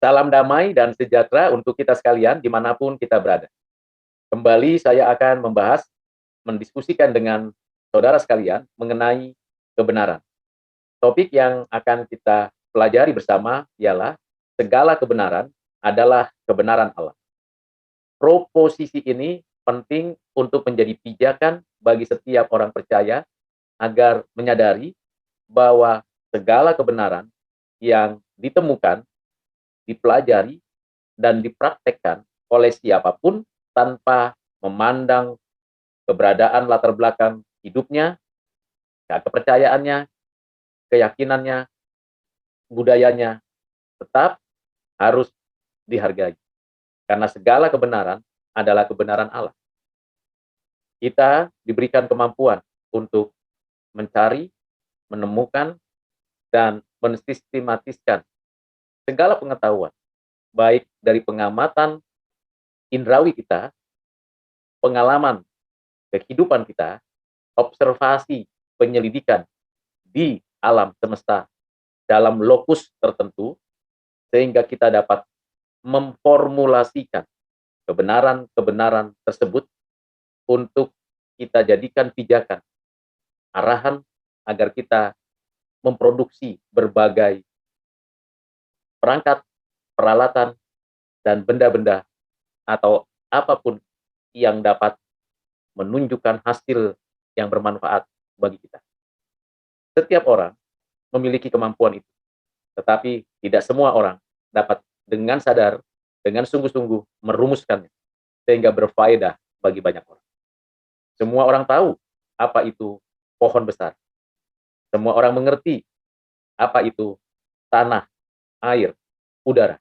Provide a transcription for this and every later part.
Salam damai dan sejahtera untuk kita sekalian dimanapun kita berada. Kembali saya akan mendiskusikan dengan saudara sekalian mengenai kebenaran. Topik yang akan kita pelajari bersama ialah segala kebenaran adalah kebenaran Allah. Proposisi ini penting untuk menjadi pijakan bagi setiap orang percaya agar menyadari bahwa segala kebenaran yang ditemukan, dipelajari, dan dipraktekkan oleh siapapun tanpa memandang keberadaan latar belakang hidupnya, kepercayaannya, keyakinannya, budayanya, tetap harus dihargai. Karena segala kebenaran adalah kebenaran Allah. Kita diberikan kemampuan untuk mencari, menemukan, dan mensistematiskan segala pengetahuan, baik dari pengamatan indrawi kita, pengalaman kehidupan kita, observasi penyelidikan di alam semesta dalam lokus tertentu, sehingga kita dapat memformulasikan kebenaran-kebenaran tersebut untuk kita jadikan pijakan, arahan agar kita memproduksi berbagai perangkat, peralatan, dan benda-benda atau apapun yang dapat menunjukkan hasil yang bermanfaat bagi kita. Setiap orang memiliki kemampuan itu, tetapi tidak semua orang dapat dengan sadar, dengan sungguh-sungguh merumuskannya, sehingga berfaedah bagi banyak orang. Semua orang tahu apa itu pohon besar. Semua orang mengerti apa itu tanah, air, udara.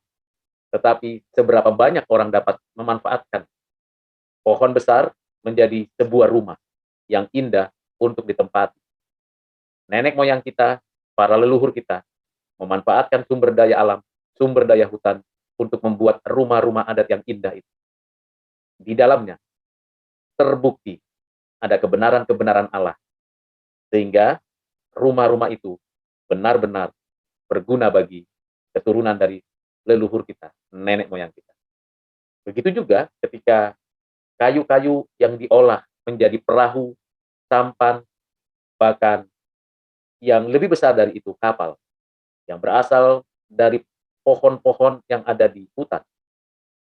Tetapi seberapa banyak orang dapat memanfaatkan pohon besar menjadi sebuah rumah yang indah untuk ditempati. Nenek moyang kita, para leluhur kita, memanfaatkan sumber daya alam, sumber daya hutan untuk membuat rumah-rumah adat yang indah itu. Di dalamnya terbukti ada kebenaran-kebenaran Allah, sehingga rumah-rumah itu benar-benar berguna bagi keturunan dari leluhur kita, nenek moyang kita. Begitu juga ketika kayu-kayu yang diolah menjadi perahu, sampan, bahkan yang lebih besar dari itu kapal, yang berasal dari pohon-pohon yang ada di hutan,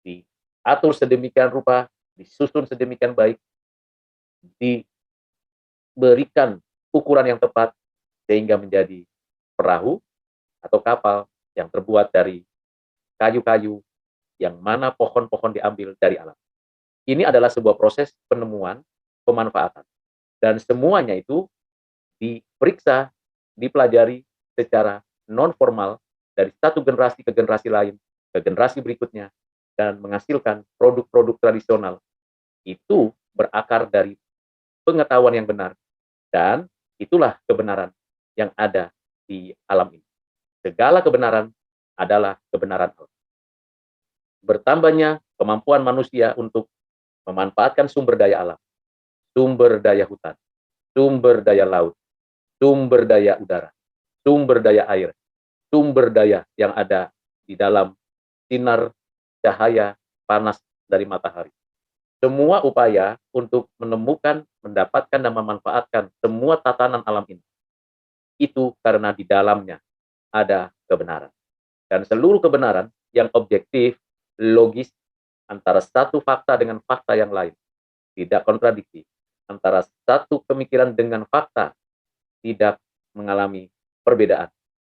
diatur sedemikian rupa, disusun sedemikian baik, diberikan ukuran yang tepat, sehingga menjadi perahu atau kapal yang terbuat dari kayu-kayu yang mana pohon-pohon diambil dari alam. Ini adalah sebuah proses penemuan, pemanfaatan. Dan semuanya itu diperiksa, dipelajari secara non-formal dari satu generasi ke generasi lain, ke generasi berikutnya, dan menghasilkan produk-produk tradisional. Itu berakar dari pengetahuan yang benar, dan itulah kebenaran yang ada di alam ini. Segala kebenaran adalah kebenaran Allah. Bertambahnya kemampuan manusia untuk memanfaatkan sumber daya alam, sumber daya hutan, sumber daya laut, sumber daya udara, sumber daya air, sumber daya yang ada di dalam sinar cahaya panas dari matahari. Semua upaya untuk menemukan, mendapatkan, dan memanfaatkan semua tatanan alam ini, itu karena di dalamnya ada kebenaran. Dan seluruh kebenaran yang objektif, logis, antara satu fakta dengan fakta yang lain, tidak kontradiksi, antara satu pemikiran dengan fakta, tidak mengalami perbedaan.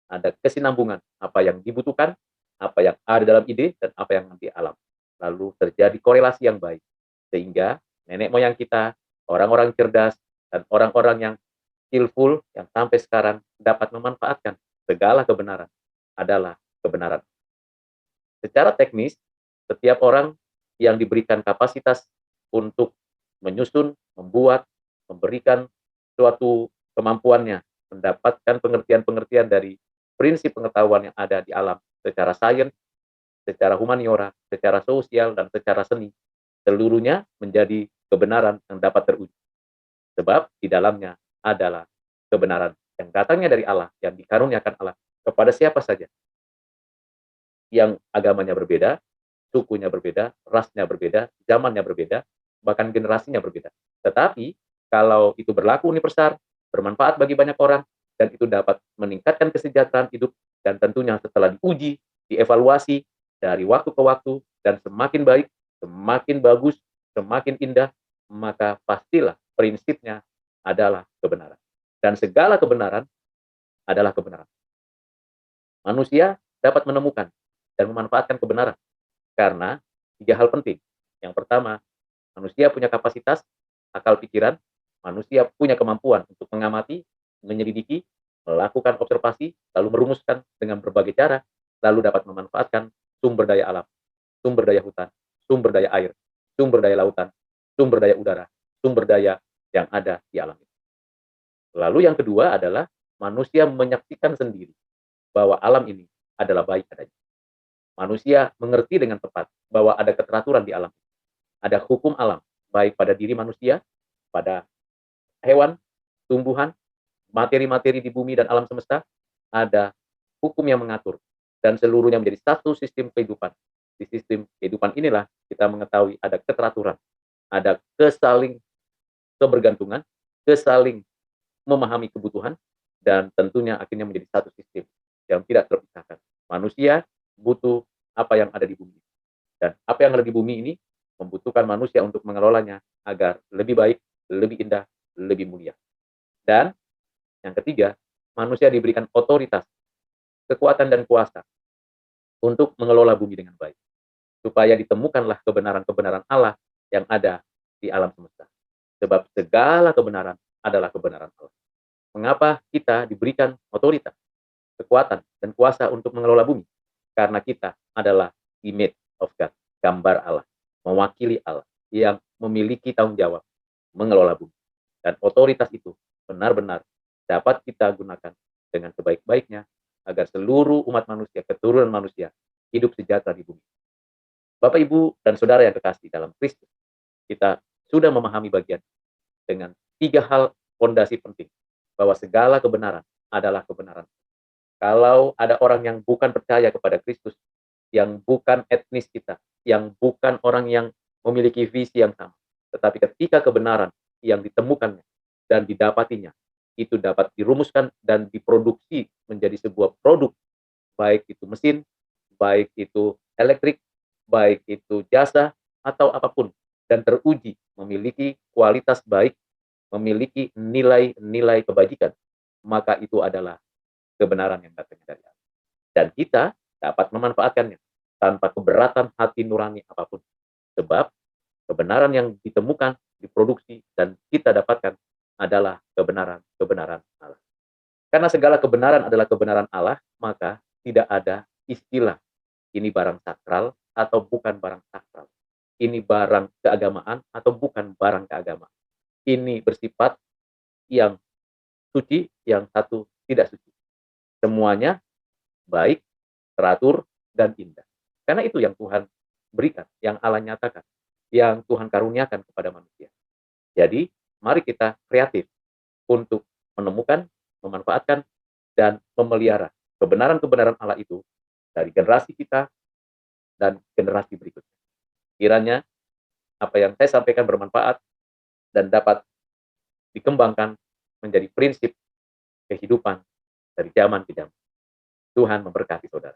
Ada kesinambungan apa yang dibutuhkan, apa yang ada dalam ide, dan apa yang nanti alam. Lalu terjadi korelasi yang baik. Sehingga nenek moyang kita, orang-orang cerdas, dan orang-orang yang skillful, yang sampai sekarang dapat memanfaatkan segala kebenaran adalah kebenaran. Secara teknis, setiap orang yang diberikan kapasitas untuk menyusun, membuat, memberikan suatu kemampuannya, mendapatkan pengertian-pengertian dari prinsip pengetahuan yang ada di alam secara sains, secara humaniora, secara sosial, dan secara seni, seluruhnya menjadi kebenaran yang dapat teruji. Sebab di dalamnya adalah kebenaran yang datangnya dari Allah, yang dikaruniakan Allah kepada siapa saja. yang agamanya berbeda, sukunya berbeda, rasnya berbeda, zamannya berbeda, bahkan generasinya berbeda. Tetapi kalau itu berlaku universal, bermanfaat bagi banyak orang, dan itu dapat meningkatkan kesejahteraan hidup, dan tentunya setelah diuji, dievaluasi dari waktu ke waktu, dan semakin baik, semakin bagus, semakin indah, maka pastilah prinsipnya adalah kebenaran. Dan segala kebenaran adalah kebenaran. Manusia dapat menemukan dan memanfaatkan kebenaran karena tiga hal penting. Yang pertama, manusia punya kapasitas, akal pikiran, manusia punya kemampuan untuk mengamati, menyelidiki, melakukan observasi, lalu merumuskan dengan berbagai cara, lalu dapat memanfaatkan sumber daya alam, sumber daya hutan, sumber daya air, sumber daya lautan, sumber daya udara, sumber daya yang ada di alam ini. Lalu yang kedua adalah manusia menyaksikan sendiri bahwa alam ini adalah baik adanya. Manusia mengerti dengan tepat bahwa ada keteraturan di alam. Ada hukum alam, baik pada diri manusia, pada hewan, tumbuhan, materi-materi di bumi dan alam semesta, ada hukum yang mengatur. Dan seluruhnya menjadi satu sistem kehidupan. Di sistem kehidupan inilah kita mengetahui ada keteraturan, ada kesaling kebergantungan, kesaling memahami kebutuhan, dan tentunya akhirnya menjadi satu sistem yang tidak terpisahkan. Manusia butuh apa yang ada di bumi. Dan apa yang ada di bumi ini membutuhkan manusia untuk mengelolanya agar lebih baik, lebih indah, lebih mulia. Dan yang ketiga, manusia diberikan otoritas, kekuatan dan kuasa untuk mengelola bumi dengan baik. Supaya ditemukanlah kebenaran-kebenaran Allah yang ada di alam semesta. Sebab segala kebenaran adalah kebenaran Allah. Mengapa kita diberikan otoritas, kekuatan, dan kuasa untuk mengelola bumi? Karena kita adalah image of God, gambar Allah, mewakili Allah, yang memiliki tanggung jawab mengelola bumi. Dan otoritas itu benar-benar dapat kita gunakan dengan sebaik-baiknya agar seluruh umat manusia, keturunan manusia, hidup sejahtera di bumi. Bapak, Ibu, dan Saudara yang kekasih dalam Kristus, kita sudah memahami bagian dengan tiga hal fondasi penting, bahwa segala kebenaran adalah kebenaran. Kalau ada orang yang bukan percaya kepada Kristus, yang bukan etnis kita, yang bukan orang yang memiliki visi yang sama, tetapi ketika kebenaran yang ditemukannya dan didapatinya, itu dapat dirumuskan dan diproduksi menjadi sebuah produk, baik itu mesin, baik itu elektrik, baik itu jasa, atau apapun, dan teruji memiliki kualitas baik, memiliki nilai-nilai kebajikan, maka itu adalah kebenaran yang datang dari Allah. Dan kita dapat memanfaatkannya tanpa keberatan hati nurani apapun. Sebab kebenaran yang ditemukan, diproduksi, dan kita dapatkan adalah kebenaran-kebenaran Allah. Karena segala kebenaran adalah kebenaran Allah, maka tidak ada istilah ini barang sakral atau bukan barang sakral. Ini barang keagamaan atau bukan barang keagamaan. Ini bersifat yang suci, yang satu tidak suci. Semuanya baik, teratur, dan indah. Karena itu yang Tuhan berikan, yang Allah nyatakan, yang Tuhan karuniakan kepada manusia. Jadi, mari kita kreatif untuk menemukan, memanfaatkan, dan memelihara kebenaran-kebenaran Allah itu dari generasi kita dan generasi berikutnya. Kiranya apa yang saya sampaikan bermanfaat dan dapat dikembangkan menjadi prinsip kehidupan dari zaman ke zaman. Tuhan memberkati saudara.